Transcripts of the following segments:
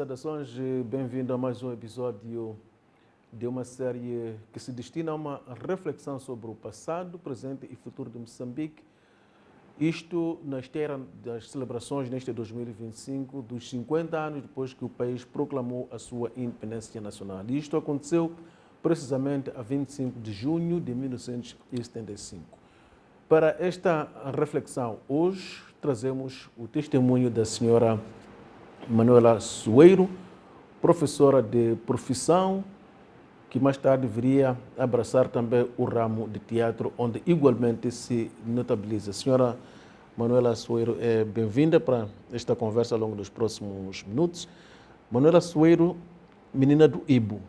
saudações e bem-vindo a mais um episódio de uma série que se destina a uma reflexão sobre o passado, presente e futuro de Moçambique. Isto na esteira das celebrações neste 2025 dos 50 anos depois que o país proclamou a sua independência nacional. E isto aconteceu precisamente a 25 de junho de 1975. Para esta reflexão, hoje trazemos o testemunho da senhora Manuela Soeiro, professora de profissão, que mais tarde viria abraçar também o ramo de teatro, onde igualmente se notabiliza. Senhora Manuela Soeiro, bem-vinda para esta conversa ao longo dos próximos minutos. Manuela Soeiro, menina do Ibo.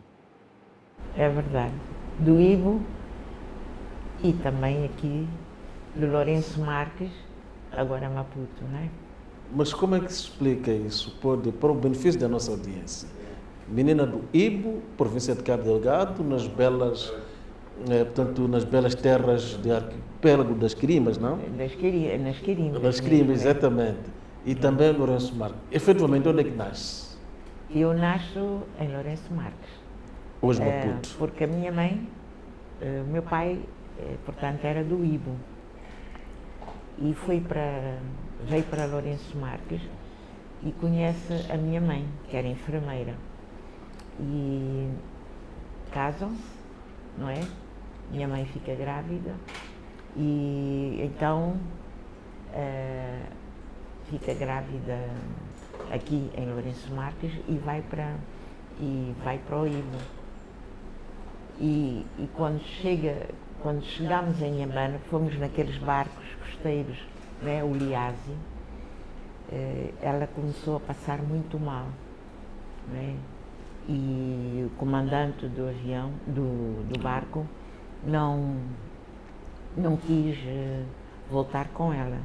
É verdade. Do Ibo e também aqui do Lourenço Marques, agora Maputo, não é? Mas como é que se explica isso? Para o benefício da nossa audiência. Menina do Ibo, província de Cabo Delgado, nas belas terras do arquipélago das Quirimas, não? Nas Quirimas. Das Quirimas, exatamente. E também Lourenço Marques. Efetivamente, onde é que nasce? Eu nasço em Lourenço Marques. Hoje Maputo. Porque a minha mãe, o meu pai, portanto, era do Ibo. E veio para Lourenço Marques e conhece a minha mãe, que era enfermeira. E casam-se, não é? Minha mãe fica grávida e então fica grávida aqui em Lourenço Marques e vai para o Ibo. E quando chegámos em Inhambane, fomos naqueles barcos costeiros, né, o Liase, ela começou a passar muito mal, né? E o comandante do avião, do barco, não quis voltar com ela.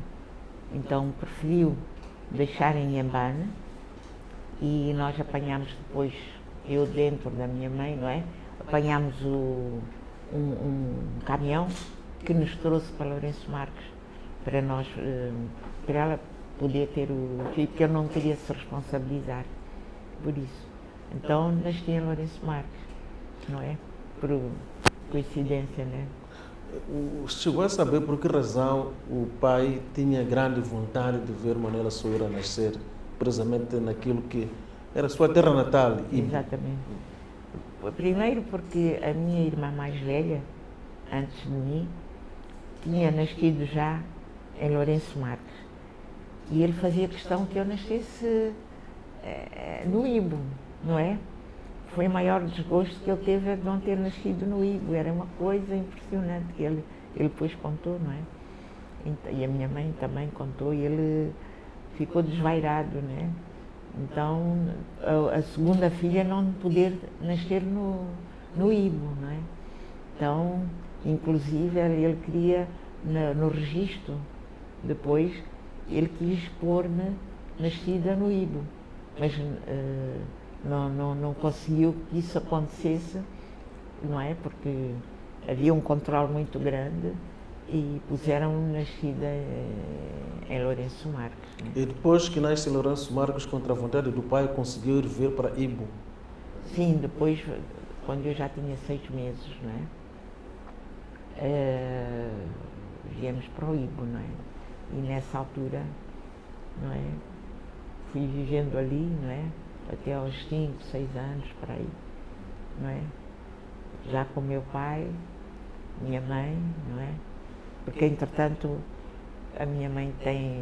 Então preferiu deixar em Inhambane e nós apanhámos depois, eu dentro da minha mãe, não é? Apanhámos um caminhão que nos trouxe para Lourenço Marques, para ela poder ter o filho, porque eu não queria se responsabilizar por isso. Então nasci em Lourenço Marques, não é? Por coincidência, né? Chegou a saber por que razão o pai tinha grande vontade de ver Manuela Soeiro nascer, precisamente naquilo que era a sua terra natal. Exatamente. Primeiro porque a minha irmã mais velha, antes de mim, tinha nascido já em Lourenço Marques. E ele fazia questão que eu nascesse no Ibo, não é? Foi o maior desgosto que ele teve de não ter nascido no Ibo. Era uma coisa impressionante que ele depois contou, não é? E a minha mãe também contou e ele ficou desvairado, não é? Então, a segunda filha não poder nascer no Ibo, não é? Então, inclusive, ele queria, no registro, depois, ele quis pôr-me nascida no Ibo, mas não conseguiu que isso acontecesse, não é? Porque havia um controle muito grande e puseram-me nascida em Lourenço Marques. Né? E depois que nasce em Lourenço Marques, contra a vontade do pai, conseguiu ir ver para Ibo? Sim, depois, quando eu já tinha 6 meses, não é? Viemos para o Ibo, não é? E nessa altura, não é? Fui vivendo ali, não é? Até aos 5, 6 anos, para aí, não é? Já com meu pai, minha mãe, não é? Porque, entretanto, a minha mãe tem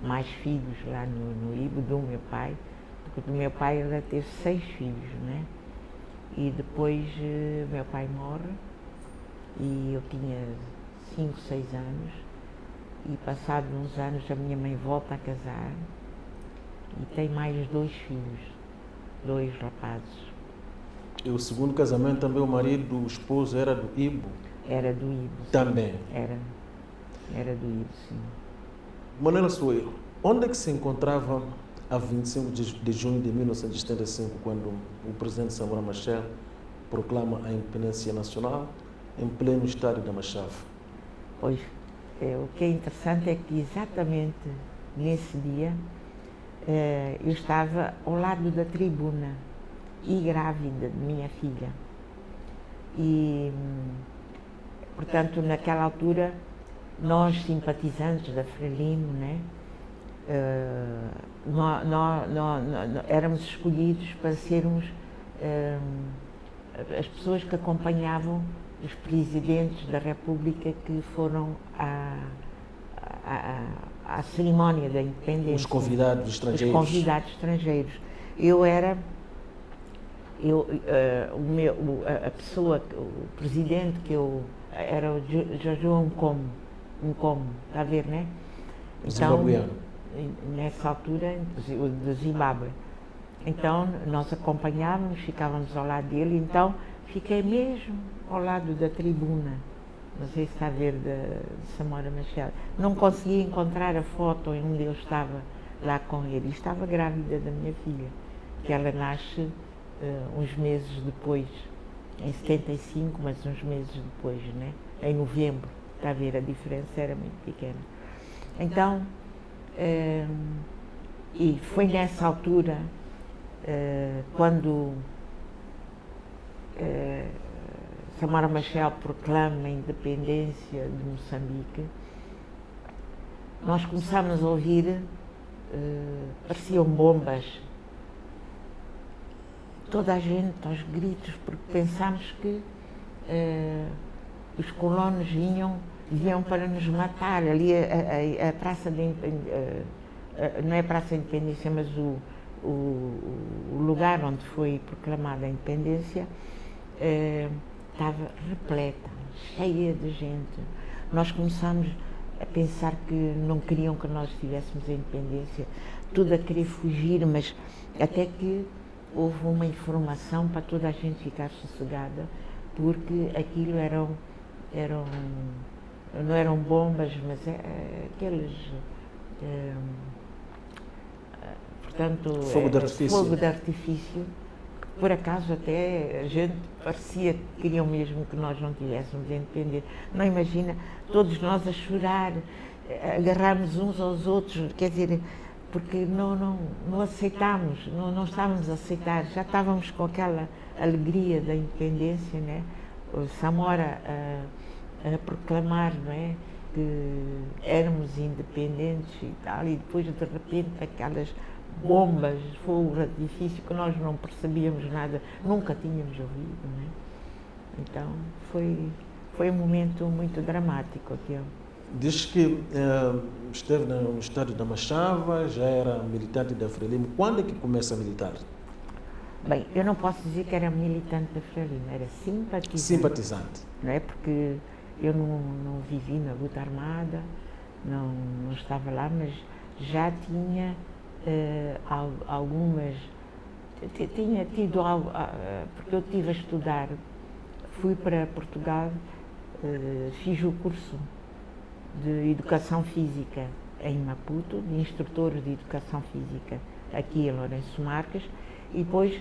mais filhos lá no Ibo do meu pai, porque do meu pai ela teve 6 filhos, não é? E depois meu pai morre e eu tinha 5, 6 anos e passados uns anos a minha mãe volta a casar e tem mais 2 filhos, 2 rapazes. E o segundo casamento também, o marido, o esposo, era do Ibo? Era do Ibo. Sim. Também? Era do Ibo, sim. Manuela Soeiro, onde é que se encontrava a 25 de junho de 1975, quando o presidente Samora Machel proclama a independência nacional em pleno estádio da Machave? Pois, o que é interessante é que exatamente nesse dia eu estava ao lado da tribuna e grávida de minha filha. E, portanto, naquela altura, nós simpatizantes da Frelimo, né, éramos escolhidos para sermos as pessoas que acompanhavam os presidentes da República que foram à cerimónia da independência. Os convidados estrangeiros. Os convidados estrangeiros. A pessoa, o presidente que eu era o Jojo Nkomo, está a ver, né? Então, nessa altura, o de Zimbábue. Então, nós acompanhávamos, ficávamos ao lado dele, então fiquei mesmo ao lado da tribuna. Não sei se está a ver, de Samora Machel. Não consegui encontrar a foto onde eu estava lá com ele. E estava grávida da minha filha, que ela nasce uns meses depois, em 75, mas uns meses depois, né? Em novembro. Está a ver, a diferença era muito pequena. Então, e foi nessa altura, quando Samora Machel proclama a independência de Moçambique, nós começámos a ouvir, pareciam bombas, toda a gente aos gritos, porque pensámos que os colonos vinham para nos matar. Ali a Praça de não é a Praça da Independência, mas o lugar onde foi proclamada a independência estava repleta, cheia de gente. Nós começámos a pensar que não queriam que nós tivéssemos a independência, tudo a querer fugir, mas até que houve uma informação para toda a gente ficar sossegada, porque aquilo não eram bombas, mas aqueles, portanto, fogo de artifício. Por acaso até a gente parecia que queriam mesmo que nós não tivéssemos independência. Não imagina, todos nós a chorar, agarrarmos uns aos outros, quer dizer, porque não aceitámos, não estávamos a aceitar, já estávamos com aquela alegria da independência, né? O Samora a proclamar, não é, que éramos independentes e tal, e depois de repente aquelas bombas, fogo de artifício que nós não percebíamos nada, nunca tínhamos ouvido, né? Então foi um momento muito dramático aquilo. Diz que esteve no estádio da Machava, já era militante da Frelimo. Quando é que começa a militar? Bem, eu não posso dizer que era militante da Frelimo, era simpatizante. Simpatizante. Não é? Porque eu não vivi na luta armada, não estava lá, mas já tinha algumas, tinha tido algo, porque eu estive a estudar, fui para Portugal, fiz o curso de Educação Física em Maputo, de instrutor de Educação Física aqui em Lourenço Marques, e depois,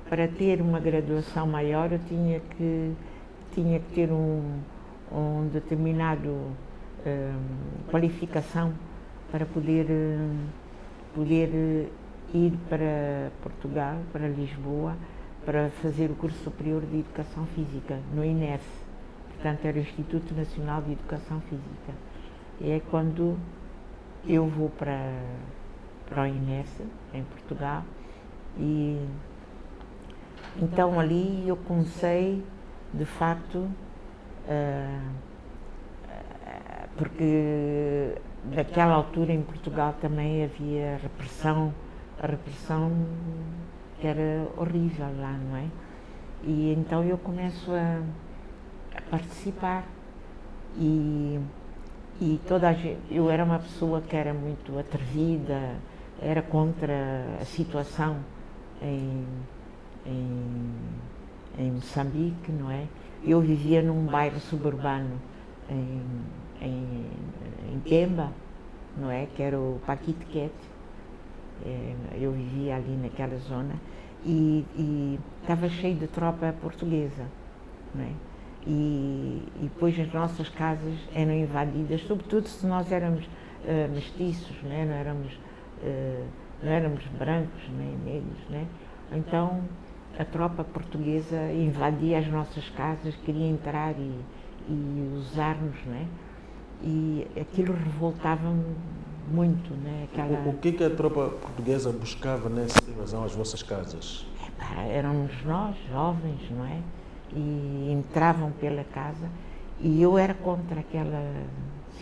para ter uma graduação maior, eu tinha que ter um determinado qualificação para poder ir para Portugal, para Lisboa, para fazer o curso superior de Educação Física, no INEF. Portanto, era o Instituto Nacional de Educação Física. E é quando eu vou para o INEF, em Portugal, e então ali eu comecei, de facto, porque naquela altura em Portugal também havia repressão, a repressão que era horrível lá, não é? E então eu começo a participar e toda a gente, eu era uma pessoa que era muito atrevida, era contra a situação em Moçambique, não é? Eu vivia num bairro suburbano em Pemba, não é? Que era o Paquitiquete. Eu vivia ali naquela zona e estava cheio de tropa portuguesa, não é? E depois as nossas casas eram invadidas, sobretudo se nós éramos mestiços, não é? Não éramos não éramos brancos nem negros, né? Então a tropa portuguesa invadia as nossas casas, queria entrar e usar-nos, né? E aquilo revoltava-me muito, né? O que a tropa portuguesa buscava nessa invasão às vossas casas? Éramos nós, jovens, não é? E entravam pela casa e eu era contra aquela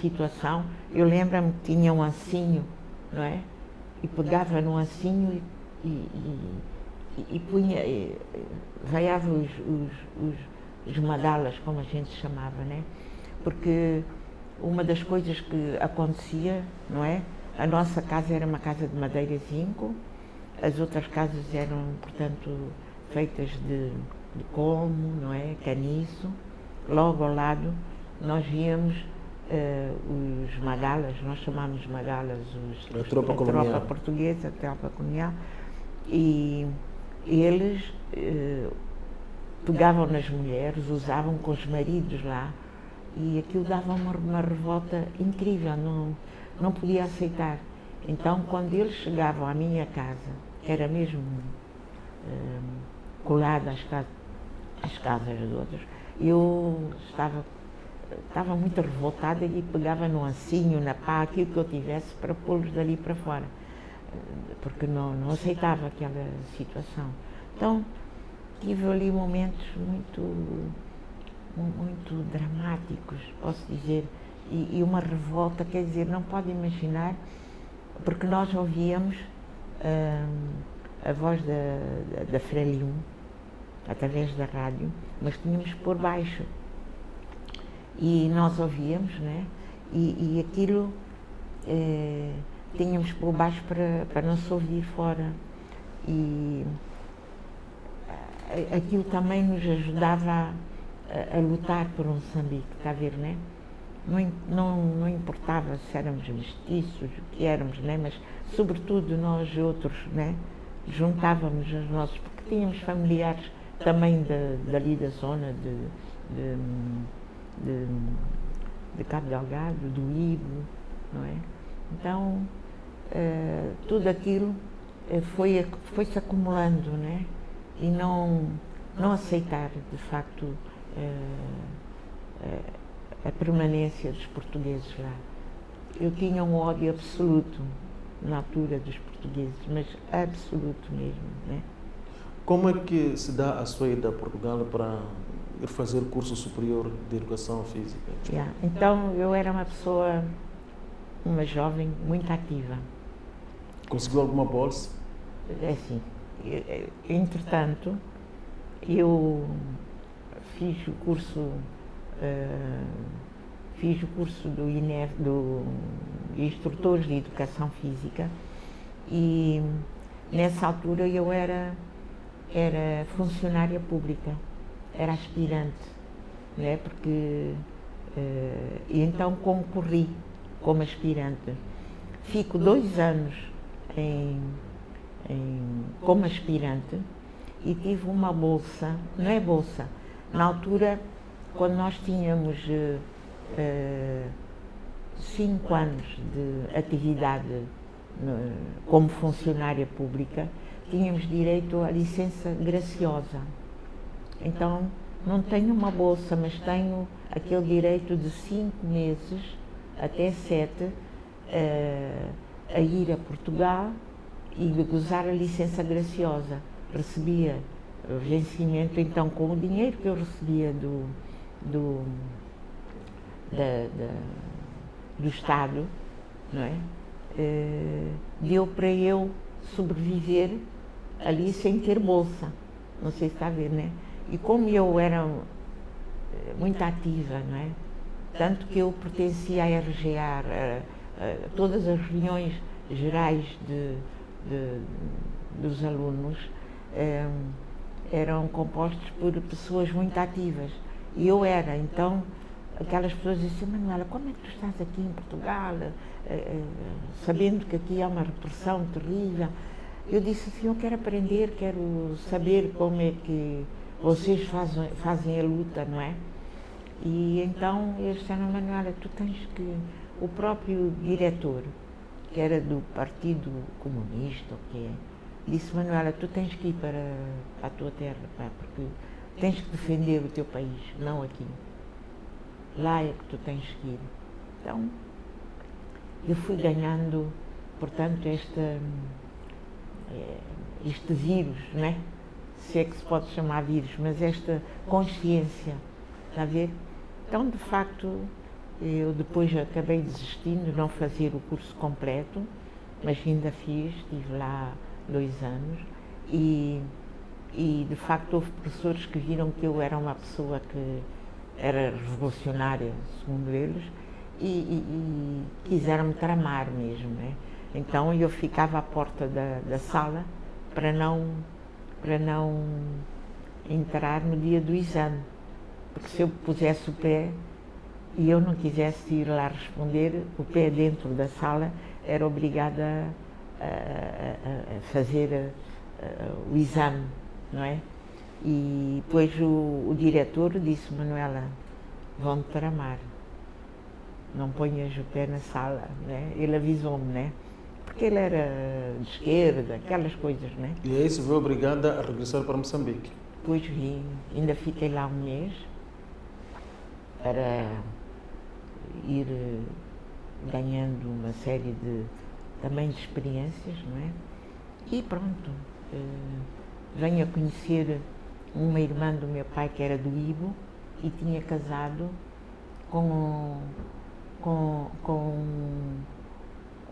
situação. Eu lembro-me que tinha um ancinho, não é? E pegava no ancinho e punha, vaiava os madalas, como a gente chamava, né? Porque uma das coisas que acontecia, não é? A nossa casa era uma casa de madeira zinco, as outras casas eram, portanto, feitas de colmo, não é? Caniço. Logo ao lado nós víamos os magalas, nós chamámos magalas a tropa portuguesa, a tropa colonial, e eles pegavam nas mulheres, usavam com os maridos lá, e aquilo dava uma revolta incrível, não podia aceitar. Então, quando eles chegavam à minha casa, que era mesmo colada às casas de outros, eu estava muito revoltada e pegava no ancinho, na pá, aquilo que eu tivesse para pô-los dali para fora, porque não aceitava aquela situação. Então, tive ali momentos muito dramáticos, posso dizer, e uma revolta, quer dizer, não pode imaginar, porque nós ouvíamos a voz da Frelium através da rádio, mas tínhamos por baixo e nós ouvíamos, né? E aquilo tínhamos por baixo para não se ouvir fora, e aquilo também nos ajudava a lutar por um Moçambique, está a ver, né? Não importava se éramos mestiços, o que éramos, né? Mas sobretudo nós outros, né? Juntávamos os nossos, porque tínhamos familiares também dali da zona de Cabo Delgado, do Ibo, não é? Então tudo aquilo foi-se acumulando, né? E não aceitar de facto a permanência dos portugueses lá. Eu tinha um ódio absoluto na altura dos portugueses, mas absoluto mesmo, né? Como é que se dá a sua ida a Portugal para ir fazer curso superior de educação física? Então, eu era uma jovem muito ativa. Conseguiu alguma bolsa? É assim, entretanto, eu fiz o curso do INEF, do Instrutores de Educação Física, e nessa altura eu era funcionária pública, era aspirante, né? Porque e então concorri como aspirante. Fico 2 anos como aspirante e tive uma bolsa, não é bolsa, na altura, quando nós tínhamos 5 anos de atividade como funcionária pública, tínhamos direito à licença graciosa. Então, não tenho uma bolsa, mas tenho aquele direito de 5 meses, até 7, a ir a Portugal e gozar a licença graciosa. Recebia vencimento, então, com o dinheiro que eu recebia do Estado, não é? Deu para eu sobreviver ali sem ter bolsa, não sei se está a ver, né? E como eu era muito ativa, não é? Tanto que eu pertencia à RGA, a todas as reuniões gerais dos alunos eram compostos por pessoas muito ativas. E eu era, então, aquelas pessoas diziam: Manuela, como é que tu estás aqui em Portugal, sabendo que aqui há uma repressão terrível? Eu disse assim: eu quero aprender, quero saber como é que vocês fazem a luta, não é? E então eles disseram: Manuela, tu tens que... O próprio diretor que era do Partido Comunista, o que é, disse: Manuela, tu tens que ir para a tua terra, pá, porque tens que defender o teu país, não aqui. Lá é que tu tens que ir. Então, eu fui ganhando, portanto, este vírus, não é? Se é que se pode chamar vírus, mas esta consciência, está a ver? Então, de facto, eu depois acabei desistindo de não fazer o curso completo, mas ainda fiz, estive lá 2 anos e de facto houve professores que viram que eu era uma pessoa que era revolucionária, segundo eles, e quiseram-me tramar mesmo, né? Então eu ficava à porta da sala para não entrar no dia do exame, porque se eu pusesse o pé e eu não quisesse ir lá responder, o pé dentro da sala, era obrigada a fazer o exame, não é? E depois o diretor disse: Manuela, vão-te tramar, não ponhas o pé na sala, né? Ele avisou-me, né? Porque ele era de esquerda, aquelas coisas, né? E aí se viu obrigada a regressar para Moçambique? Depois vim, ainda fiquei lá 1 mês para ir ganhando uma série também de experiências, não é? E pronto, venho a conhecer uma irmã do meu pai que era do Ibo e tinha casado com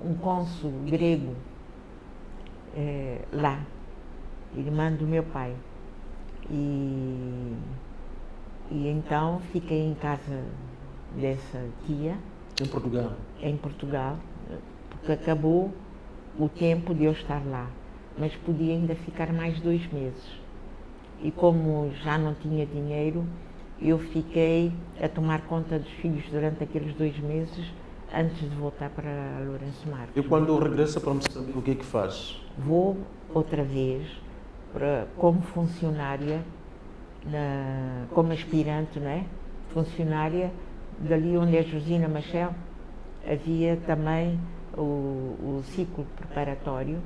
um cônsul grego lá, irmã do meu pai. E então fiquei em casa dessa tia. Em Portugal, porque acabou o tempo de eu estar lá, mas podia ainda ficar mais 2 meses. E como já não tinha dinheiro, eu fiquei a tomar conta dos filhos durante aqueles 2 meses, antes de voltar para Lourenço Marques. E quando regressa para Moçambique, o que é que faz? Vou outra vez como funcionária, como aspirante, não é? Funcionária, dali onde é Josina Machel, havia também o ciclo preparatório.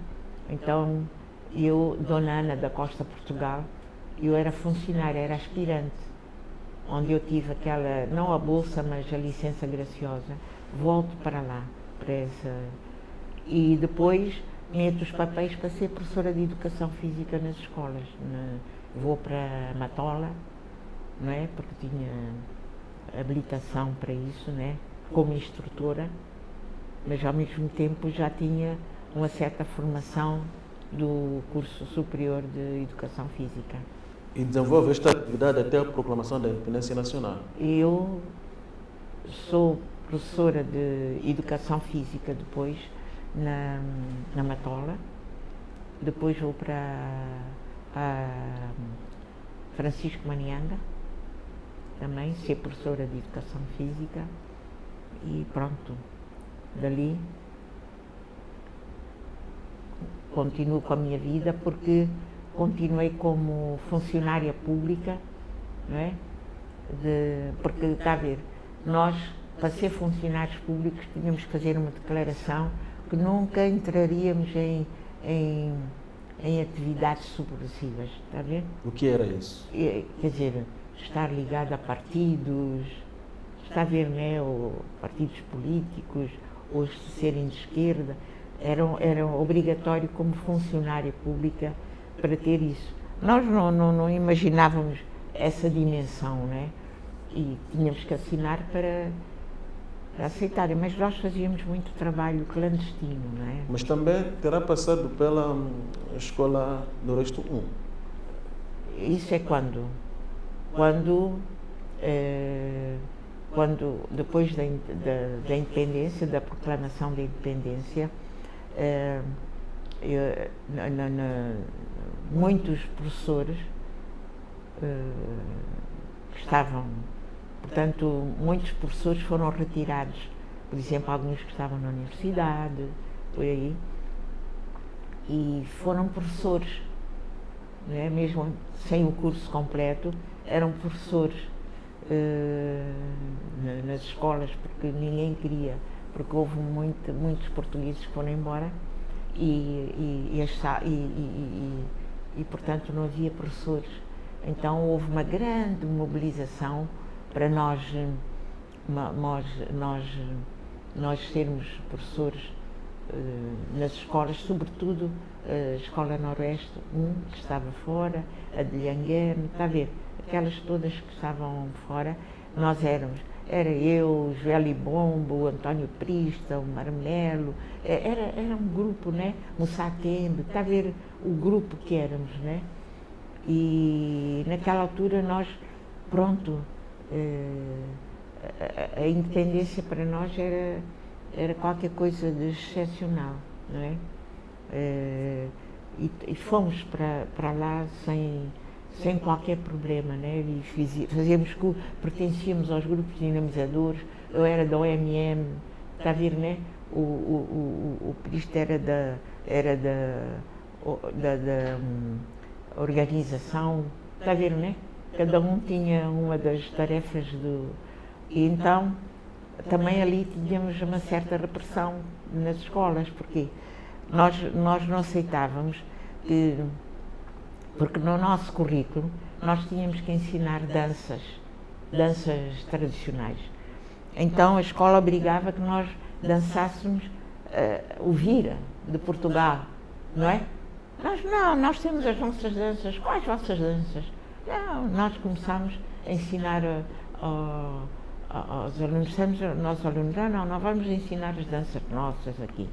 Então, eu, Dona Ana da Costa, Portugal, eu era funcionária, era aspirante, onde eu tive aquela, não a bolsa, mas a licença graciosa. Volto para lá, para essa, e depois meto os papéis para ser professora de Educação Física nas escolas. Vou para Matola, não é? Porque tinha habilitação para isso, né? Como instrutora, mas ao mesmo tempo já tinha uma certa formação do curso superior de Educação Física. E desenvolve esta atividade até a proclamação da independência nacional? Eu sou professora de Educação Física depois na Matola, depois vou para Francisco Manianga, também ser professora de Educação Física, e pronto, dali continuo com a minha vida, porque continuei como funcionária pública, não é? Porque, está a ver, nós, para ser funcionários públicos, tínhamos que fazer uma declaração que nunca entraríamos em atividades subversivas, está a ver? O que era isso? Quer dizer, estar ligado a partidos, está a ver, né? Ou partidos políticos, ou serem de esquerda, era obrigatório como funcionária pública para ter isso. Nós não imaginávamos essa dimensão, né? E tínhamos que assinar para aceitarem, mas nós fazíamos muito trabalho clandestino, não é? Mas também terá passado pela escola Lourenço 1? Isso é quando? Quando depois da independência, da proclamação da independência, muitos professores estavam, portanto, muitos professores foram retirados, por exemplo, alguns que estavam na universidade, por aí, e foram professores, não é? Mesmo sem o curso completo, eram professores nas escolas, porque ninguém queria porque houve muitos portugueses que foram embora e portanto não havia professores. Então houve uma grande mobilização para nós sermos professores nas escolas, sobretudo a Escola Noroeste 1, que estava fora, a de Lhanguerme, está a ver, aquelas todas que estavam fora, nós era eu, o Joeli Bombo, o António Prista, o Marmelo, era um grupo, né? Mussatembe, está a ver o grupo que éramos, né? E naquela altura nós, pronto, a independência para nós era qualquer coisa de excepcional, não é? E fomos para lá sem qualquer problema, né? E pertencíamos aos grupos dinamizadores, eu era da OMM, está a ver, né? O Prista era da organização, está a ver, né? Cada um tinha uma das tarefas E então, também ali tínhamos uma certa repressão nas escolas, porque nós não aceitávamos porque no nosso currículo nós tínhamos que ensinar danças tradicionais. Então a escola obrigava que nós dançássemos o Vira, de Portugal, não é? Nós temos as nossas danças. Quais vossas danças? Não, nós começámos a ensinar aos alunos, nós alunos, não vamos ensinar as danças nossas aqui.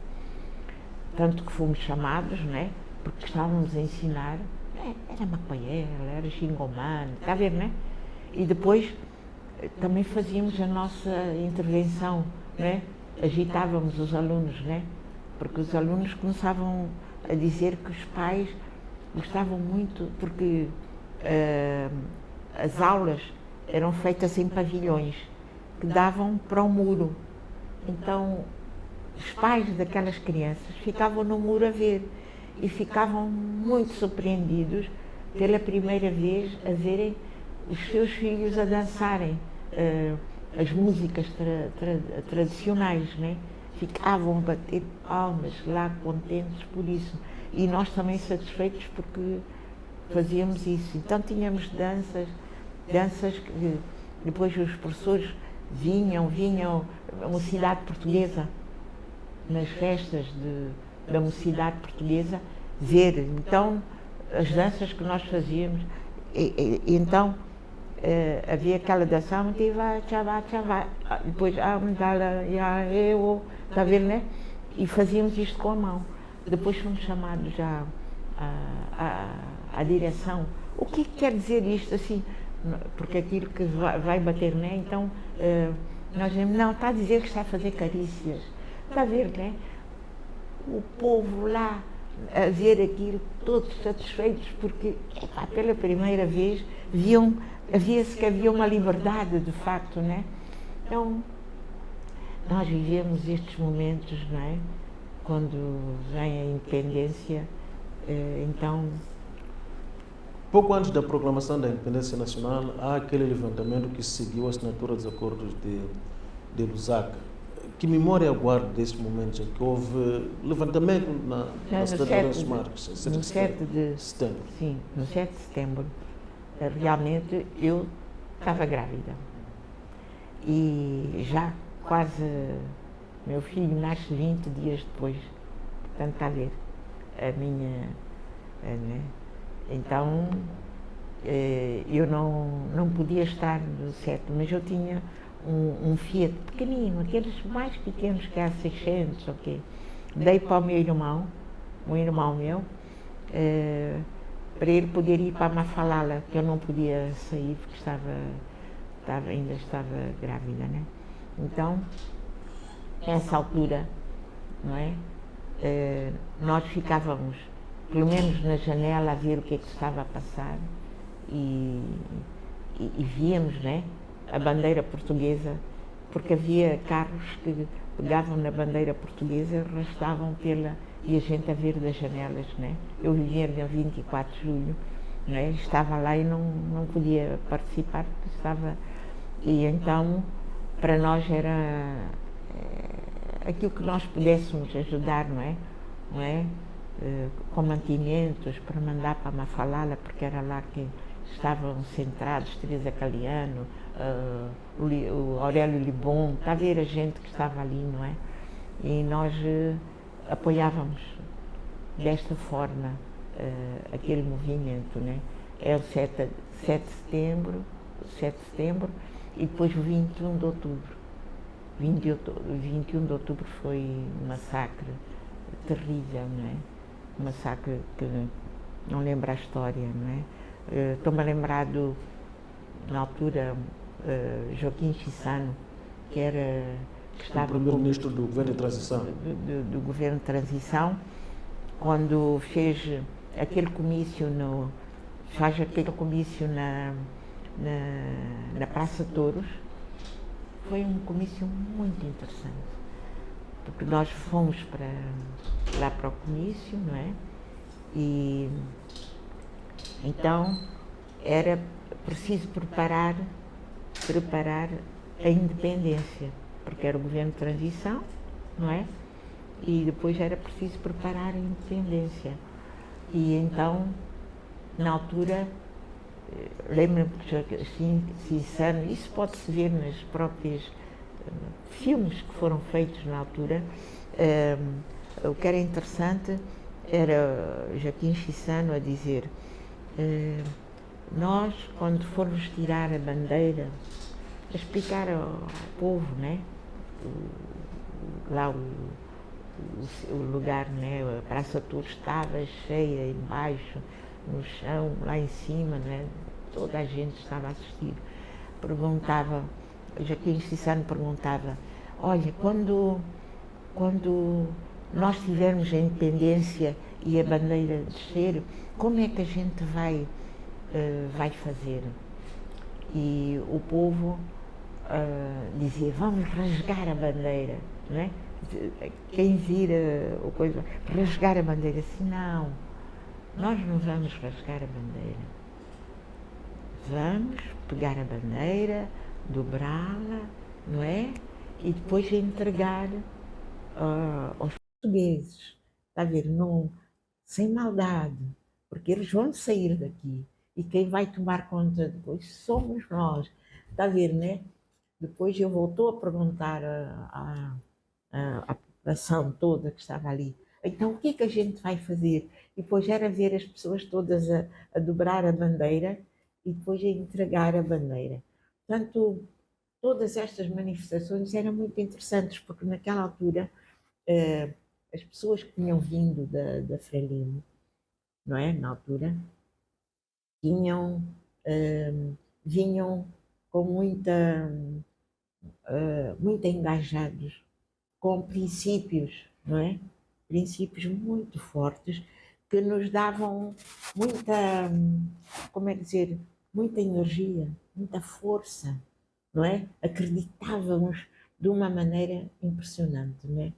Tanto que fomos chamados, né? Porque estávamos a ensinar, era macoiela, era xingomano, está a ver, né? E depois também fazíamos a nossa intervenção, né? Agitávamos os alunos, né? Porque os alunos começavam a dizer que os pais gostavam muito, porque as aulas eram feitas em pavilhões que davam para o muro. Então, os pais daquelas crianças ficavam no muro a ver e ficavam muito surpreendidos pela primeira vez a verem os seus filhos a dançarem as músicas tradicionais, né? Ficavam a bater palmas lá, contentes por isso. E nós também satisfeitos porque fazíamos isso. Então tínhamos danças que depois os professores vinham a mocidade portuguesa, nas festas da mocidade portuguesa, ver. Então, as danças que nós fazíamos, então havia aquela dança, depois, está a ver, né? E fazíamos isto com a mão. Depois fomos chamados já à direção. O que quer dizer isto assim? Porque aquilo que vai bater, né? Então, nós dizemos, não, está a dizer que está a fazer carícias. Está a ver, né? O povo lá a ver aquilo, todos satisfeitos, porque pela primeira vez havia-se que havia uma liberdade, de facto, né? Então, nós vivemos estes momentos, não é? Quando vem a independência, então... Pouco antes da proclamação da independência nacional, há aquele levantamento que seguiu a assinatura dos acordos de Lusaka. Que memória guarda desses momentos em que houve levantamento na cidade de Lourenço Marques, no 7 de setembro? Sim, no 7 de setembro, realmente eu estava grávida. E já quase, meu filho nasce 20 dias depois, portanto está a ver, a minha, né? Então, eu não podia estar no 7, mas eu tinha um Fiat pequenino, aqueles mais pequenos que há 600, ok. Dei para o meu irmão, um irmão meu, para ele poder ir para a Mafalala, que eu não podia sair porque ainda estava grávida, né? Então, nessa altura, não é? Nós ficávamos, pelo menos na janela, a ver o que é que estava a passar e víamos, né? A bandeira portuguesa, porque havia carros que pegavam na bandeira portuguesa e arrastavam e a gente a ver das janelas, né? Eu vivia no 24 de julho, né? Estava lá e não podia participar, porque estava... E então, para nós era aquilo que nós pudéssemos ajudar, não é? Não é? Com mantimentos para mandar para Mafalala, porque era lá que estavam centrados Teresa Caliano, o Aurélio Libon, está a ver a gente que estava ali, não é? E nós apoiávamos desta forma aquele movimento, né? É o 7 de setembro, e depois o 21 de outubro. 21 de outubro foi um massacre terrível, não é? Um massacre que não lembro a história, não é? Estou-me a lembrar na altura, Joaquim Chissano, que estava o primeiro-ministro do governo de transição. Do governo de transição, quando fez aquele comício na Praça Touros. Foi um comício muito interessante, porque nós fomos lá para o comício, não é? E então era preciso preparar a independência, porque era o governo de transição, não é? E depois era preciso preparar a independência. E então, na altura, lembro-me que assim, isso pode-se ver nas próprias filmes que foram feitos na altura. O que era interessante era Joaquim Chissano a dizer: nós, quando formos tirar a bandeira, a explicar ao povo, né? Lá o lugar, né? A Praça Tour estava cheia embaixo, no chão, lá em cima, né? Toda a gente estava a assistir. Perguntava, Joaquim Chissano perguntava: olha, quando nós tivermos a independência e a bandeira descer, como é que a gente vai fazer? E o povo dizia: vamos rasgar a bandeira, não é? Quem vira o coisa, rasgar a bandeira, assim, não, nós não vamos rasgar a bandeira, vamos pegar a bandeira, dobrá-la, não é? E depois entregar aos portugueses, está a ver, não, sem maldade, porque eles vão sair daqui e quem vai tomar conta depois somos nós, está a ver, né? Depois eu voltou a perguntar à população toda que estava ali: então o que é que a gente vai fazer? E depois era ver as pessoas todas a dobrar a bandeira e depois a entregar a bandeira. Portanto, todas estas manifestações eram muito interessantes, porque naquela altura as pessoas que tinham vindo da Frelimo, não é? Na altura, vinham com muito engajados, com princípios, não é? Princípios muito fortes que nos davam muita, como é dizer, muita energia, muita força, não é? Acreditávamos de uma maneira impressionante, não é?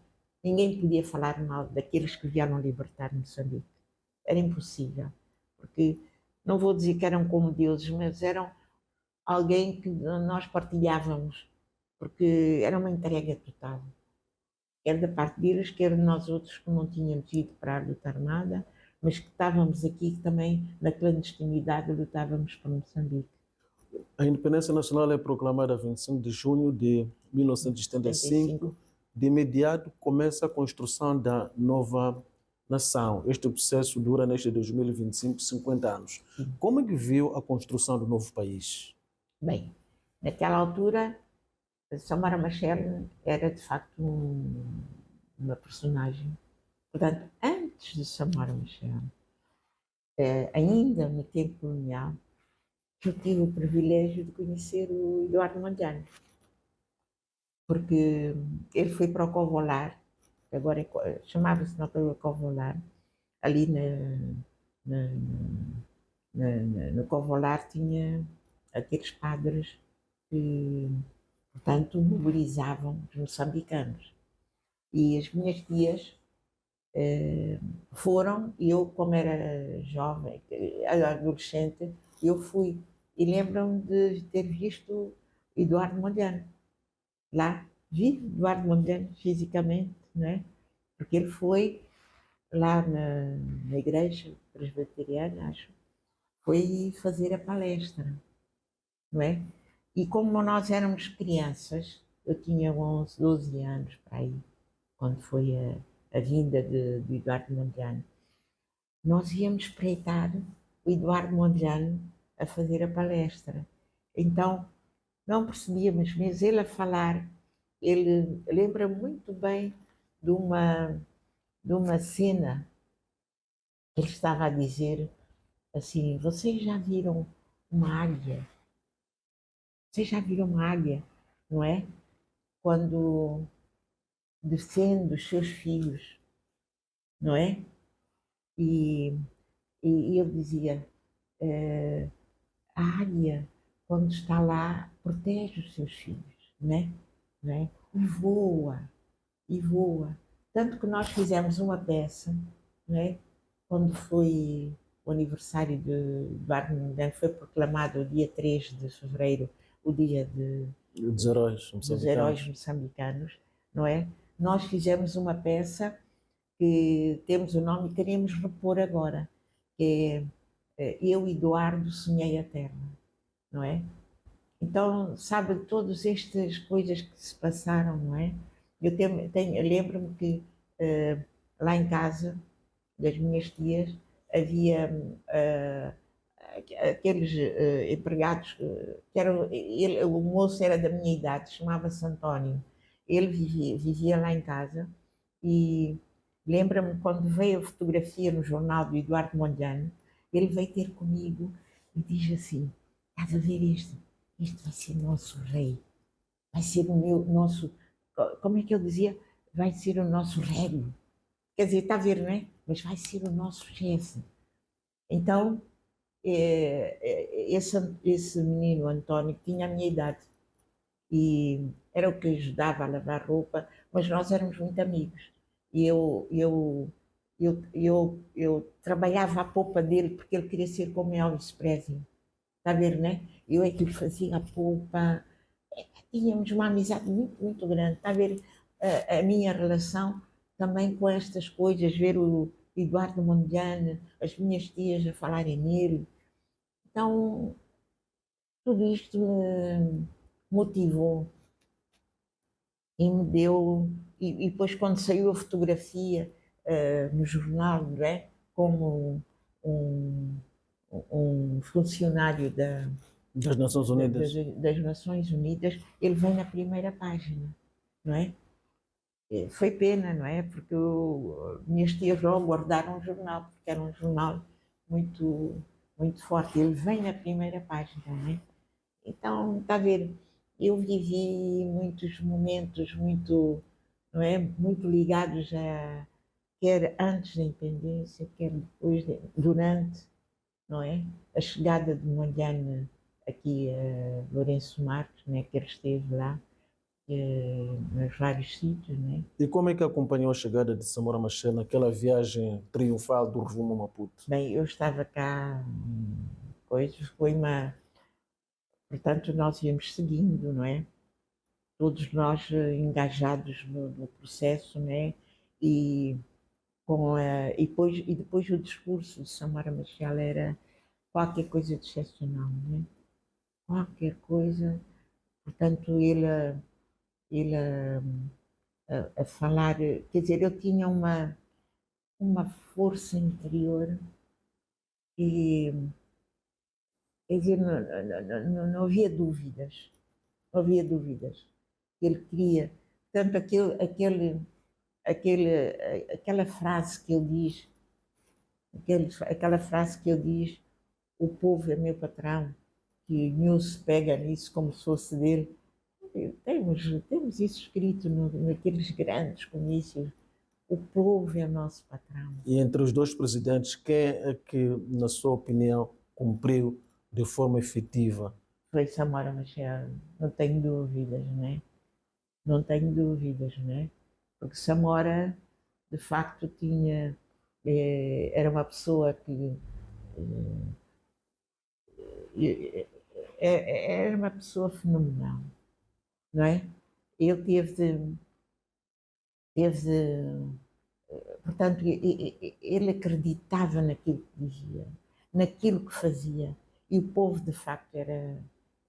Ninguém podia falar mal daqueles que vieram libertar Moçambique. Era impossível, porque não vou dizer que eram como deuses, mas eram alguém que nós partilhávamos, porque era uma entrega total. Quer da parte deles, quer de nós outros que não tínhamos ido para a luta armada, mas que estávamos aqui também na clandestinidade, lutávamos por Moçambique. A independência nacional é proclamada 25 de junho de 1975. De imediato começa a construção da nova nação. Este processo dura neste 2025, 50 anos. Sim. Como é que viu a construção do novo país? Bem, naquela altura, Samora Machel era de facto uma personagem. Portanto, antes de Samora Machel, ainda no tempo colonial, eu tive o privilégio de conhecer o Eduardo Mondlane, porque ele foi para o Covolar, agora chamava-se na altura Covolar, ali no Covolar tinha aqueles padres que, portanto, mobilizavam os moçambicanos. E as minhas tias foram, e eu, como era jovem, adolescente, eu fui. E lembram-me de ter visto Eduardo Mondlane lá vive Eduardo Mondlane fisicamente, não é? Porque ele foi lá na igreja presbiteriana, acho, foi fazer a palestra, não é? E como nós éramos crianças, eu tinha 11, 12 anos para aí, quando foi a vinda de Eduardo Mondlane, nós íamos espreitar o Eduardo Mondlane a fazer a palestra. Então, não percebíamos, mas ele a falar, ele lembra muito bem de uma cena que ele estava a dizer assim: vocês já viram uma águia? Vocês já viram uma águia, não é? Quando defende os seus filhos, não é? E, e ele dizia: a águia, quando está lá, protege os seus filhos, né? Né? E voa, e voa. Tanto que nós fizemos uma peça, né? Quando foi o aniversário de Eduardo Mondlane, foi proclamado o dia 3 de fevereiro, o dia Dos heróis dos moçambicanos. heróis moçambicanos, não é? Nós fizemos uma peça que temos o nome e queremos repor agora, que é Eu, Eduardo, Sonhei a Terra, não é? Então, sabe, todas estas coisas que se passaram, não é? Eu lembro-me que lá em casa, das minhas tias, havia aqueles empregados que eram, o moço era da minha idade, chamava-se António. Ele vivia lá em casa e lembra-me quando veio a fotografia no jornal do Eduardo Mondlane, ele veio ter comigo e diz assim: estás a ver este? Este vai ser nosso rei, vai ser o nosso, como é que ele dizia? Vai ser o nosso régio. Quer dizer, está a ver, não é? Mas vai ser o nosso chefe. Então, esse menino, António, tinha a minha idade e era o que ajudava a lavar roupa, mas nós éramos muito amigos. E eu trabalhava a polpa dele porque ele queria ser como Elvis Presley. Está a ver, né? Eu é que lhe fazia a polpa. Tínhamos uma amizade muito, muito grande. Está a ver a minha relação também com estas coisas, ver o Eduardo Mondlane, as minhas tias a falarem nele. Então, tudo isto me motivou e me deu. E depois, quando saiu a fotografia no jornal, não é? Como um, um funcionário Das Nações Unidas. das Nações Unidas, ele vem na primeira página, não é? Foi pena, não é? Porque minhas tias logo guardaram o jornal, porque era um jornal muito, muito forte. Ele vem na primeira página, não é? Então, está a ver, eu vivi muitos momentos muito, não é? Muito ligados a, quer antes da independência, quer depois, durante, não é? A chegada de Mondlane aqui a Lourenço Marques, né? Que ele esteve lá, nos vários sítios, né? E como é que acompanhou a chegada de Samora Machel naquela viagem triunfal do rumo a Maputo? Bem, eu estava cá, coisas, foi uma. Portanto, nós íamos seguindo, não é? Todos nós engajados no processo, né? E, e depois o discurso de Samora Machel era qualquer coisa de excepcional, né? Qualquer coisa. Portanto, ele a falar, quer dizer, eu tinha uma força interior e, quer dizer, não havia dúvidas, não havia dúvidas. Ele queria, tanto aquela frase que ele diz, aquela frase que ele diz, o povo é meu patrão, que nenhum se pega nisso como se fosse dele. Temos isso escrito naqueles grandes comícios. O povo é o nosso patrão. E entre os dois presidentes, quem é que, na sua opinião, cumpriu de forma efetiva? Foi Samora Machel, não tenho dúvidas, né? Não tenho dúvidas, né? Porque Samora, de facto, era uma pessoa que era uma pessoa fenomenal, não é? ele portanto, ele acreditava naquilo que dizia, naquilo que fazia, e o povo de facto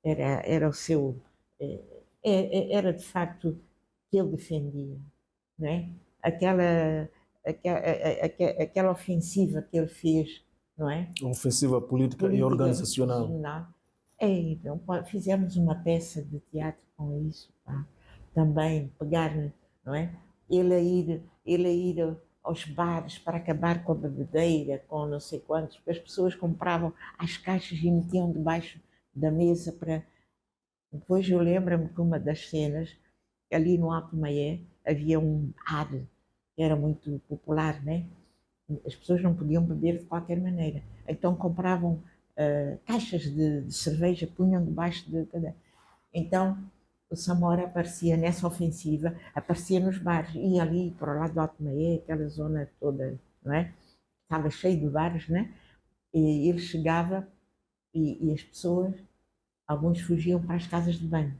era o seu, era de facto que ele defendia, não é? Aquela ofensiva que ele fez, não é? Ofensiva política e organizacional. Então, fizemos uma peça de teatro com isso, pá. Também pegar, não é? Ele a ir aos bares para acabar com a bebedeira, com não sei quantos, porque as pessoas compravam as caixas e metiam debaixo da mesa para... Depois eu lembro-me que uma das cenas, ali no Alto Maié, havia um bar que era muito popular, né? As pessoas não podiam beber de qualquer maneira. Então compravam caixas de cerveja, punham debaixo de cada... Então o Samora aparecia nessa ofensiva, aparecia nos bares, ia ali para o lado do Alto Maié, aquela zona toda, não é? Estava cheio de bares, né? E ele chegava e as pessoas, alguns fugiam para as casas de banho,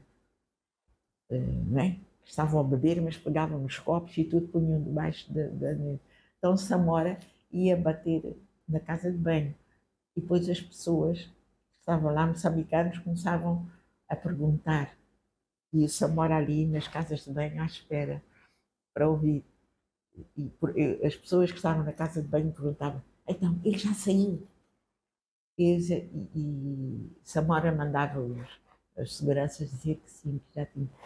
não é? Estavam a beber, mas pegavam nos copos e tudo punham debaixo da mesa. Então Samora ia bater na casa de banho e depois as pessoas que estavam lá, moçambicanos, começavam a perguntar, e o Samora ali nas casas de banho à espera para ouvir. E as pessoas que estavam na casa de banho perguntavam: então, ele já saiu? E Samora mandava as seguranças dizer que sim, que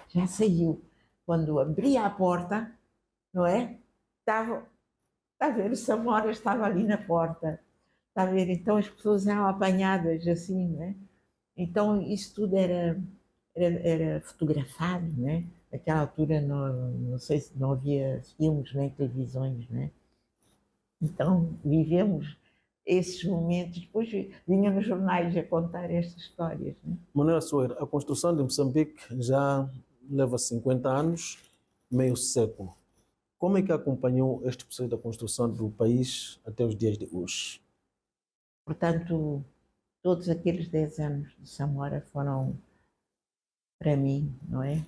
já saiu. Quando abria a porta, não é? Está a ver, o Samora estava ali na porta. Está a ver? Então as pessoas eram apanhadas assim, não é? Então isso tudo era fotografado, né? Naquela altura não sei se não havia filmes nem televisões, né? Então vivemos esses momentos, depois vinha nos jornais a contar estas histórias, né? Manuela Soeiro, a construção de Moçambique já leva 50 anos, meio século. Como é que acompanhou este processo da construção do país até os dias de hoje? Portanto, todos aqueles 10 anos de Samora foram, para mim, não é?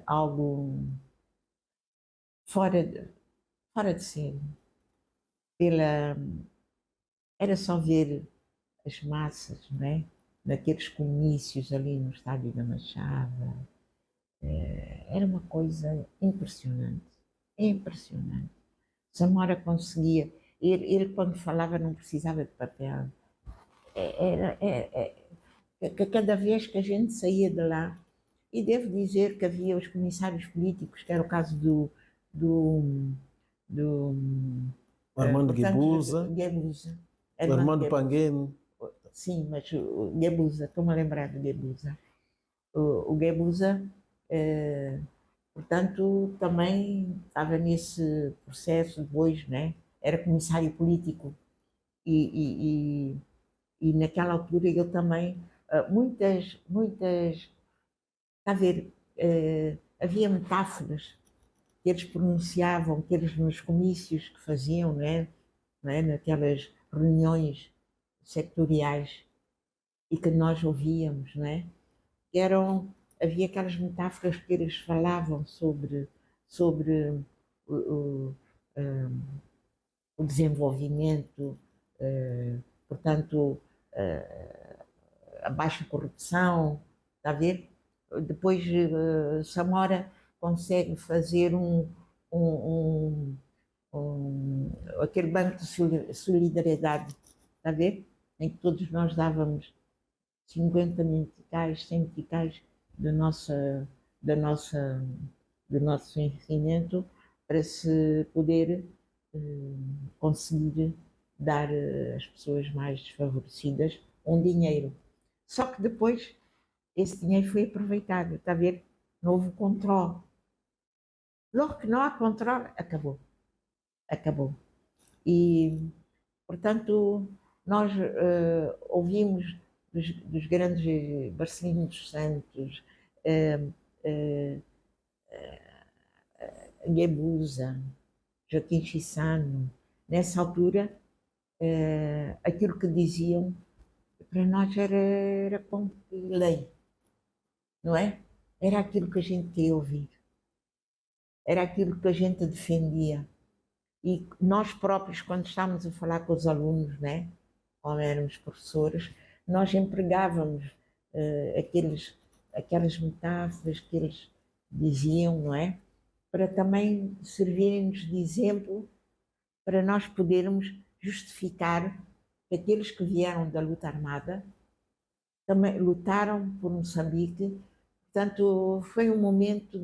Algo fora de série. Era só ver as massas, não é? Naqueles comícios ali no Estádio da Machada. Era uma coisa impressionante, impressionante. Samora conseguia, ele quando falava não precisava de papel. Cada vez que a gente saía de lá, e devo dizer que havia os comissários políticos, que era o caso do Armando portanto, Guebuza, Armando Panguene. Sim, mas o Guebuza, estou-me a lembrar do Guebuza. O Guebuza, portanto, também estava nesse processo depois, né? Era comissário político e naquela altura ele também, muitas, está a ver, havia metáforas que eles pronunciavam, que eles nos comícios que faziam, né? Naquelas reuniões sectoriais e que nós ouvíamos, né? Havia aquelas metáforas que eles falavam sobre o, o desenvolvimento, portanto, a baixa corrupção, está a ver? Depois Samora consegue fazer aquele banco de solidariedade, está a ver? Em que todos nós dávamos 50 meticais, 100 meticais do nosso vencimento para se poder conseguir dar às pessoas mais desfavorecidas um dinheiro. Só que depois esse dinheiro foi aproveitado, está a ver? Não houve controle. Logo que não há controle, acabou. E, portanto, nós ouvimos dos grandes Marcelino dos Santos, Guebuza, Joaquim Chissano, nessa altura, aquilo que diziam para nós era como lei, não é? era aquilo que a gente queria ouvir, era aquilo que a gente defendia. E nós próprios, quando estávamos a falar com os alunos, né, como éramos professores, nós empregávamos aquelas metáforas que eles diziam, não é? Para também servirem-nos de exemplo para nós podermos justificar que aqueles que vieram da luta armada também lutaram por Moçambique. Portanto, foi um momento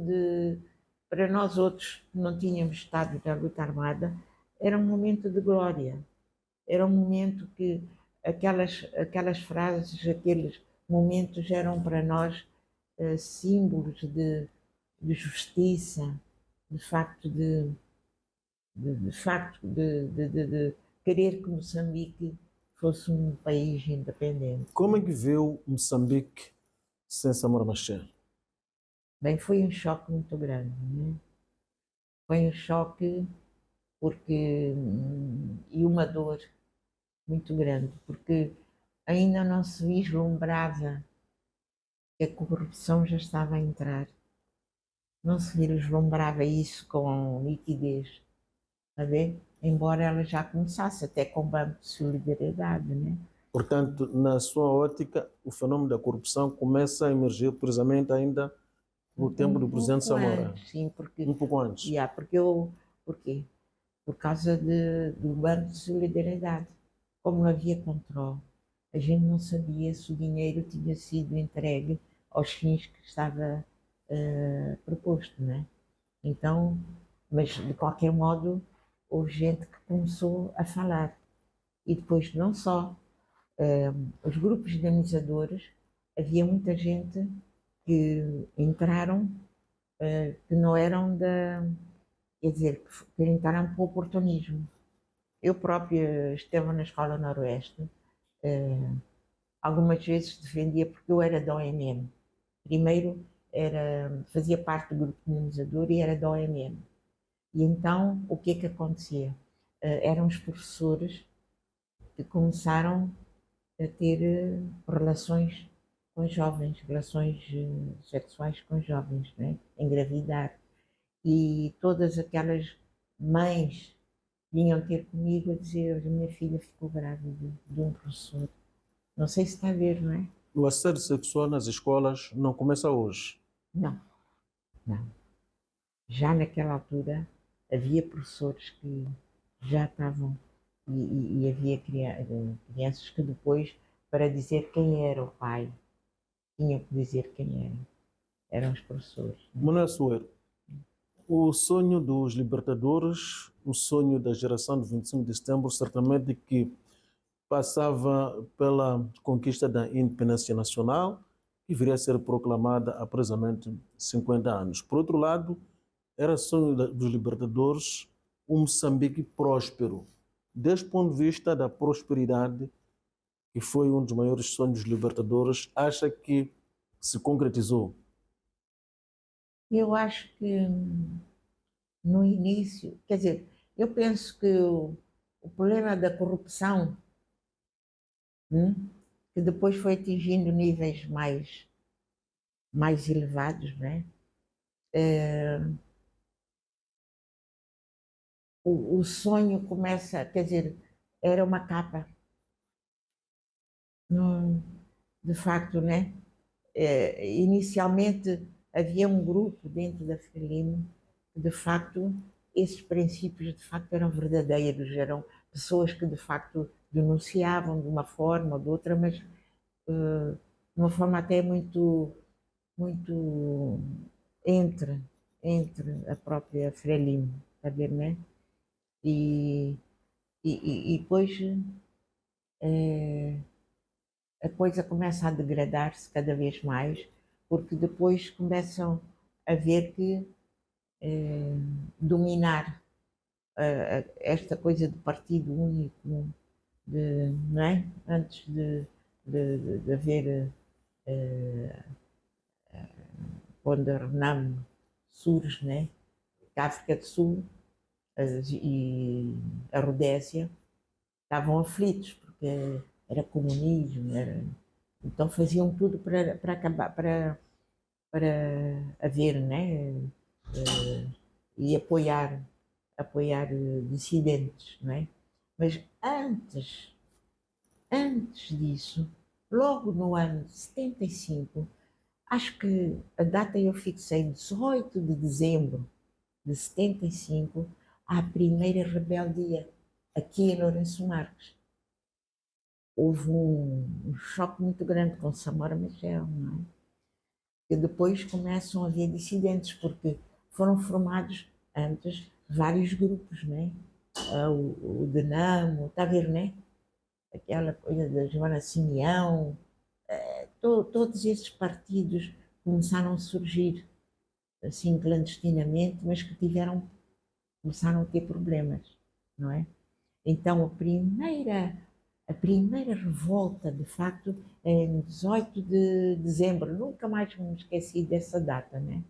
para nós outros que não tínhamos estado na luta armada, era um momento de glória. Era um momento que aquelas frases, aqueles momentos eram para nós símbolos de justiça, de facto de facto de querer que Moçambique fosse um país independente. Como é que viu Moçambique sem Samora Machel? Bem, foi um choque muito grande, né? Foi um choque porque e uma dor muito grande, porque ainda não se vislumbrava que a corrupção já estava a entrar. Não se vislumbrava isso com nitidez, a ver? Embora ela já começasse até com o Banco de Solidariedade, né? Portanto, na sua ótica, o fenômeno da corrupção começa a emergir precisamente ainda no tempo do presidente Samora. Antes, sim, porque, Um pouco antes. porquê? Por causa do Banco de Solidariedade. Como não havia controle, a gente não sabia se o dinheiro tinha sido entregue aos fins que estava proposto, né? Então, mas de qualquer modo, houve gente que começou a falar. E depois, não só os grupos dinamizadores, havia muita gente que entraram, que não eram quer dizer, que entraram para o oportunismo. Eu própria esteve na Escola Noroeste, algumas vezes defendia, porque eu era da OMM. Primeiro fazia parte do grupo dinamizador e era da OMM. E então, o que é que acontecia? Eram os professores que começaram a ter relações com jovens, relações sexuais com jovens, né? Engravidar. E todas aquelas mães vinham ter comigo a dizer: a minha filha ficou grávida de um professor. Não sei se está a ver, não é? O assédio sexual nas escolas não começa hoje. Não, não. Já naquela altura havia professores que já estavam e havia crianças que depois, para dizer quem era o pai, tinham que dizer quem eram os professores. Manuel Soeiro, o sonho dos libertadores, o sonho da geração de 25 de setembro, certamente que passava pela conquista da independência nacional, que viria a ser proclamada há precisamente 50 anos. Por outro lado, era sonho dos libertadores um Moçambique próspero. Desde o ponto de vista da prosperidade, que foi um dos maiores sonhos dos libertadores, acha que se concretizou? Eu acho que no início, quer dizer, eu penso que o problema da corrupção, que depois foi atingindo níveis mais elevados, né? O sonho começa, quer dizer, era uma capa. Não, de facto, né? Inicialmente havia um grupo dentro da Frelimo que, de facto, esses princípios de facto eram verdadeiros, eram pessoas que de facto denunciavam de uma forma ou de outra, mas de uma forma até muito entre, entre a própria Frelimo, está a ver, né? E, e depois a coisa começa a degradar-se cada vez mais, porque depois começam a ver que dominar esta coisa de partido único, não é? Antes de haver, quando a Renamo surge, né? A África do Sul e a Rodésia estavam aflitos, porque era comunismo, então faziam tudo para acabar, para haver, né? E apoiar dissidentes, não é? Mas antes disso, logo no ano de 75, acho que a data eu fixei 18 de dezembro de 75, à primeira rebeldia aqui em Lourenço Marques. Houve um choque muito grande com Samora Machel, não é? E depois começam a haver dissidentes, porque foram formados antes vários grupos, não é? O Dinamo, está a ver, não é? Aquela coisa da Joana Simeão, todos esses partidos começaram a surgir assim clandestinamente, mas que começaram a ter problemas, não é? Então a primeira revolta, de facto, é em 18 de dezembro, nunca mais me esqueci dessa data, né?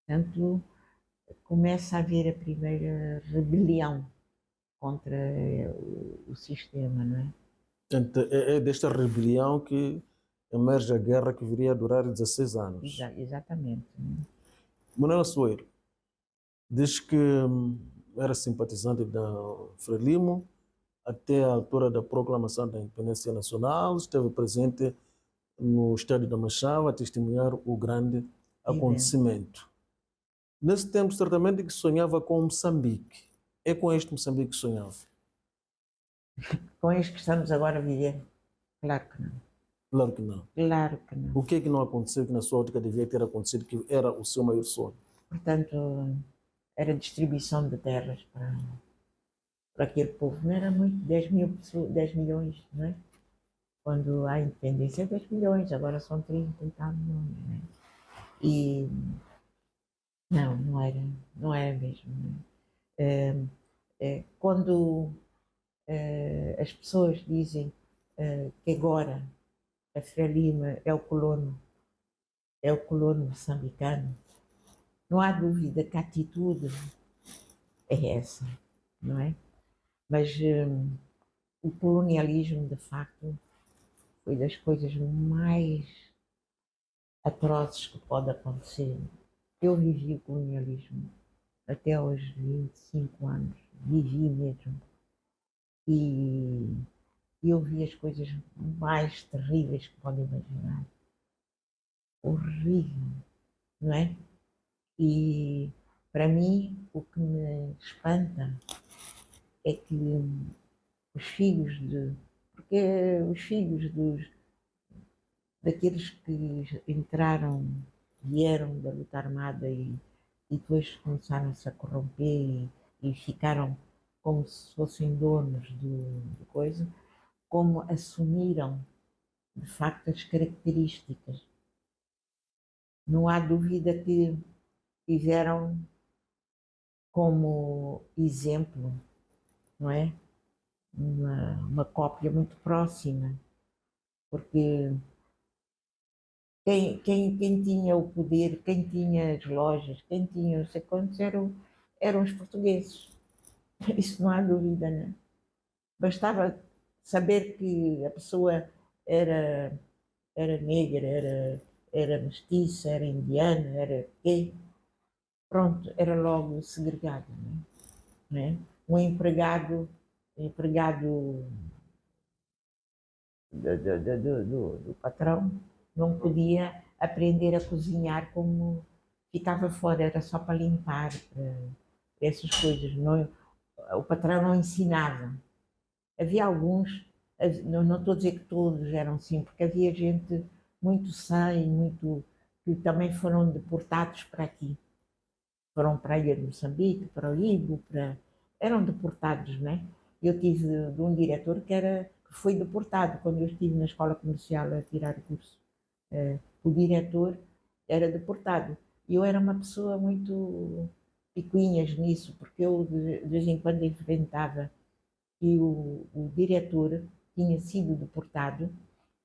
Portanto, começa a haver a primeira rebelião contra o sistema, não é? Portanto, é desta rebelião que emerge a guerra que viria a durar 16 anos. Exatamente. Manuel Soeiro diz que era simpatizante da Frelimo até a altura da proclamação da independência nacional, esteve presente no estádio da Machava a testemunhar o grande acontecimento. Nesse tempo, certamente que sonhava com Moçambique. É com este Moçambique que sonhava? Com este que estamos agora a viver? Claro que não. Claro que não. Claro que não. O que é que não aconteceu que na sua ótica devia ter acontecido, que era o seu maior sonho? Portanto, era distribuição de terras para aquele povo. Não era muito, 10 mil pessoas, 10 milhões, não é? Quando há independência, 10 milhões, agora são 30 e tal milhões, não é? E não era mesmo. Não é? Quando as pessoas dizem que agora a Frelimo é o colono moçambicano, não há dúvida que a atitude é essa, não é? Mas o colonialismo, de facto, foi das coisas mais atrozes que pode acontecer. Eu vivi o colonialismo até aos 25 anos, vivi mesmo. E eu vi as coisas mais terríveis que podem imaginar. Horrível, não é? E para mim o que me espanta é que os filhos porque os filhos daqueles que vieram da luta armada e depois começaram-se a corromper e ficaram como se fossem donos do coisa, como assumiram de facto as características. Não há dúvida que tiveram como exemplo, não é? Uma cópia muito próxima, porque quem tinha o poder, quem tinha as lojas, quem tinha não sei quantos eram os portugueses. Isso não há dúvida, não é? Bastava saber que a pessoa era negra, era mestiça, era indiana, era quê? Pronto, era logo segregado, não é? Um empregado do patrão não podia aprender a cozinhar como ficava fora, era só para limpar, para essas coisas. Não, o patrão não ensinava. Havia alguns, não estou a dizer que todos eram assim, porque havia gente muito sã e muito, que também foram deportados para aqui. Foram para a ilha de Moçambique, para o Ibo, eram deportados, não é? Eu tive de um diretor que foi deportado quando eu estive na escola comercial a tirar o curso. O diretor era deportado. E eu era uma pessoa muito picuinhas nisso, porque eu de vez em quando enfrentava que o diretor tinha sido deportado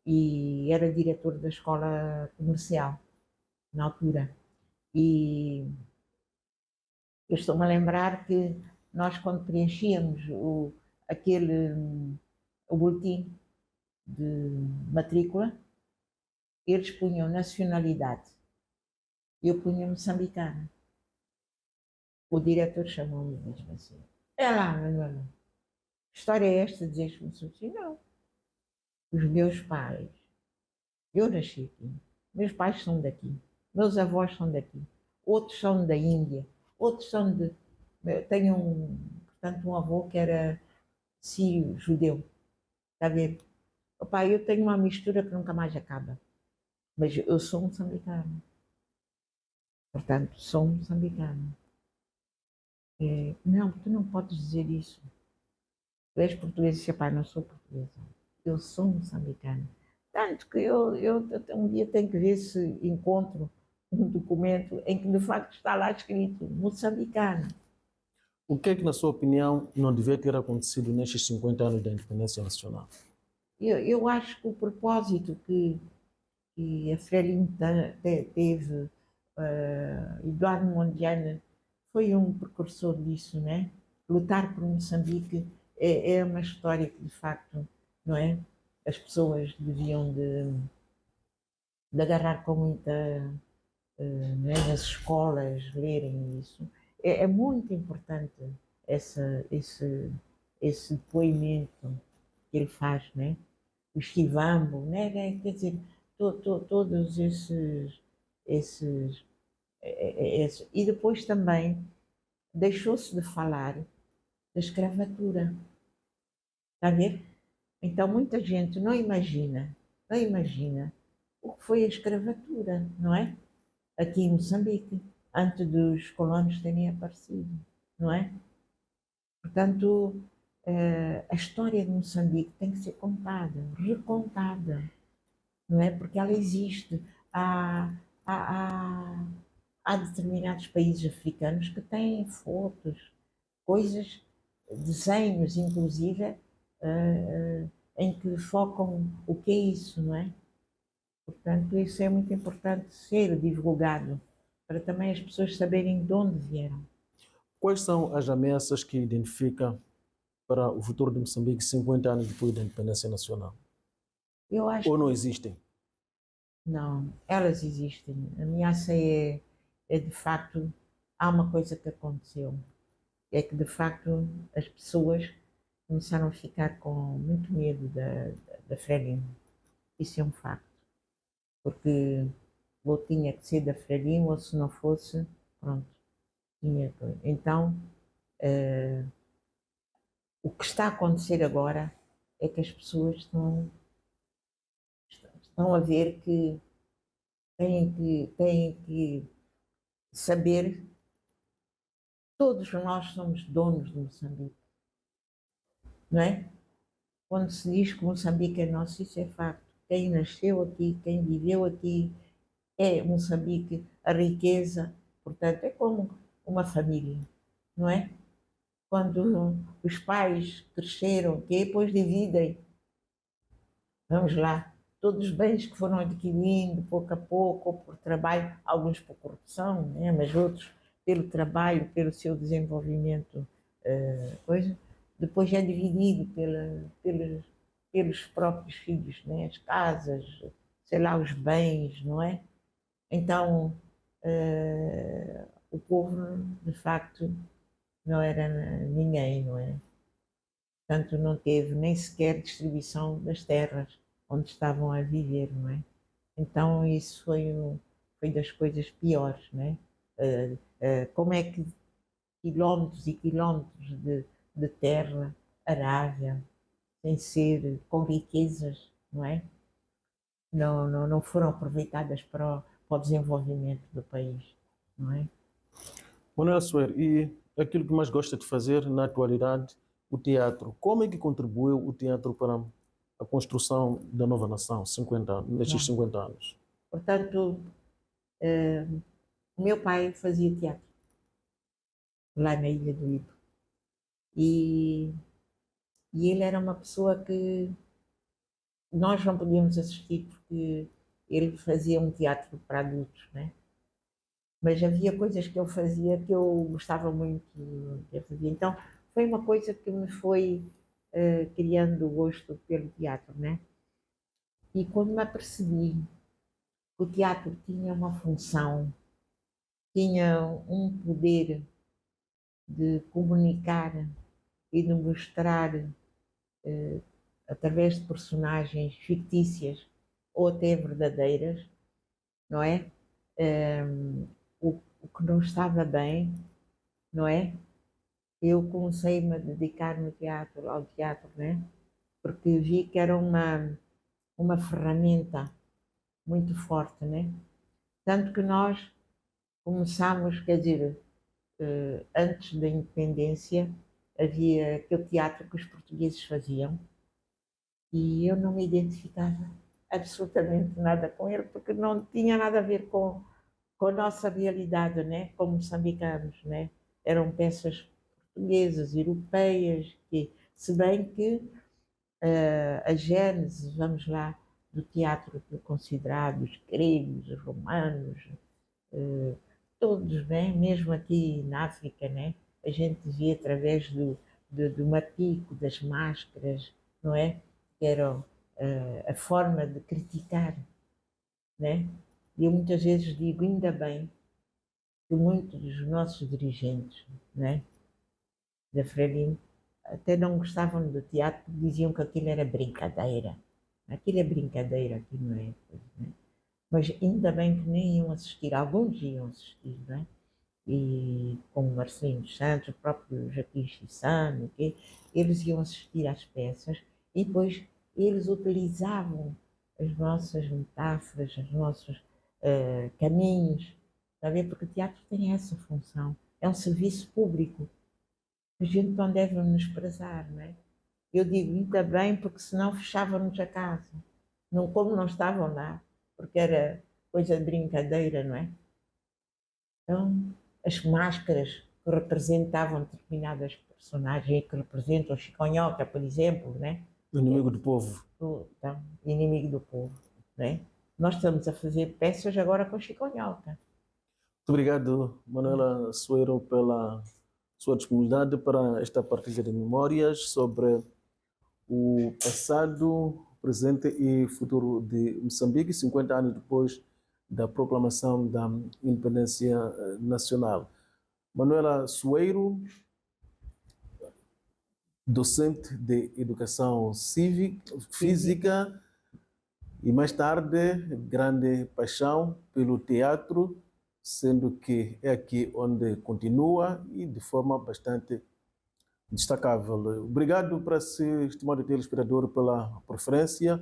e era diretor da escola comercial na altura. E eu estou-me a lembrar que nós, quando preenchíamos o boletim de matrícula, eles punham nacionalidade. e eu punha moçambicana. O diretor chamou-me e disse assim: é lá, Manuela, que história é esta de dizeres moçambicana? Não, os meus pais, eu nasci aqui, meus pais são daqui, meus avós são daqui, outros são da Índia, outros são de. Eu tenho portanto, um avô que era sírio, judeu, está a ver? Opa, eu tenho uma mistura que nunca mais acaba, mas eu sou moçambicana, portanto, sou moçambicana. Não, tu não podes dizer isso. Tu és português e disse, pai, não sou portuguesa. Eu sou moçambicana. Tanto que eu um dia tenho que ver se encontro um documento em que de facto está lá escrito moçambicana. O que é que, na sua opinião, não devia ter acontecido nestes 50 anos da independência nacional? Eu acho que o propósito que a Frelimo teve, Eduardo Mondlane foi um precursor disso, né? Lutar por Moçambique é uma história que, de facto, não é? As pessoas deviam de agarrar com muita, não é? Nas escolas, lerem isso. É muito importante esse depoimento que ele faz, né? O esquivambo, né? Quer dizer, todos esses, e depois também deixou-se de falar da escravatura, está a ver? Então muita gente não imagina o que foi a escravatura, não é? Aqui em Moçambique, antes dos colonos terem aparecido, não é? Portanto, a história de Moçambique tem que ser contada, recontada, não é? Porque ela existe. Há, há, há determinados países africanos que têm fotos, coisas, desenhos, inclusive, em que focam o que é isso, não é? Portanto, isso é muito importante ser divulgado, para também as pessoas saberem de onde vieram. Quais são as ameaças que identifica para o futuro de Moçambique 50 anos depois da independência nacional? Eu acho Ou não que existem? não, elas existem. A ameaça é de facto, há uma coisa que aconteceu, é que de facto as pessoas começaram a ficar com muito medo da Frelimo. Isso é um facto, porque ou tinha que ser da Frelimo, ou se não fosse, pronto, tinha que. Então, o que está a acontecer agora é que as pessoas estão a ver que têm que saber, todos nós somos donos de Moçambique, não é? Quando se diz que Moçambique é nosso, isso é facto. Quem nasceu aqui, quem viveu aqui, é Moçambique, a riqueza, portanto, é como uma família, não é? Quando os pais cresceram, que depois dividem, vamos lá, todos os bens que foram adquirindo pouco a pouco, ou por trabalho, alguns por corrupção, né? Mas outros pelo trabalho, pelo seu desenvolvimento, coisa, depois é dividido pelos próprios filhos, né? As casas, sei lá, os bens, não é? Então, o povo, de facto, não era ninguém, não é? Portanto, não teve nem sequer distribuição das terras onde estavam a viver, não é? Então, isso foi das coisas piores, não é? Como é que quilómetros e quilómetros de terra arável, sem ser com riquezas, não é? Não foram aproveitadas para o desenvolvimento do país, não é? Manuel Soeiro, e aquilo que mais gosta de fazer na atualidade, o teatro. Como é que contribuiu o teatro para a construção da nova nação 50, nestes 50 anos? Portanto, o meu pai fazia teatro lá na Ilha do Ibo. E ele era uma pessoa que nós não podíamos assistir porque ele fazia um teatro para adultos, né? Mas havia coisas que ele fazia que eu gostava muito de fazer. Então, foi uma coisa que me foi criando o gosto pelo teatro, né? E quando me apercebi que o teatro tinha uma função tinha um poder de comunicar e de mostrar através de personagens fictícias ou até verdadeiras, não é? O que não estava bem, não é? Eu comecei-me a dedicar no teatro, ao teatro, né? Porque vi que era uma ferramenta muito forte, né? Tanto que nós começámos, quer dizer, antes da independência, havia aquele teatro que os portugueses faziam e eu não me identificava absolutamente nada com ele, porque não tinha nada a ver com a nossa realidade, né? Como moçambicanos, né? Eram peças portuguesas, europeias, que, se bem que a gênese, vamos lá, do teatro considerado os gregos, os romanos, uh, todos, né? Mesmo aqui na África, né? A gente via através do mapico, das máscaras, não é? Que eram a forma de criticar, né? E eu muitas vezes digo, ainda bem que muitos dos nossos dirigentes, né, da Frelimo, até não gostavam do teatro, diziam que aquilo era brincadeira. Aquilo é brincadeira, aquilo não é coisa, né? Mas ainda bem que nem iam assistir, alguns iam assistir, não é? E como Marcelino dos Santos, o próprio Joaquim Chissano, okay? Eles iam assistir às peças e depois eles utilizavam as nossas metáforas, os nossos caminhos, está a ver? Porque o teatro tem essa função, é um serviço público. A gente não deve menosprezar, não é? Eu digo ainda bem, porque senão fechavam-nos a casa. Não, como não estavam lá, porque era coisa de brincadeira, não é? Então, as máscaras que representavam determinadas personagens, que representam o Chiconhoca, por exemplo, né? O inimigo do povo. Então, inimigo do povo, né? Nós estamos a fazer peças agora com Chiconhoca. Muito obrigado, Manuela Soeiro, pela sua disponibilidade para esta partilha de memórias sobre o passado, presente e futuro de Moçambique, 50 anos depois da proclamação da independência nacional. Manuela Soeiro, docente de educação física e mais tarde grande paixão pelo teatro, sendo que é aqui onde continua e de forma bastante destacável. Obrigado para si, estimado telespectador, pela preferência.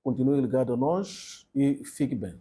Continue ligado a nós e fique bem.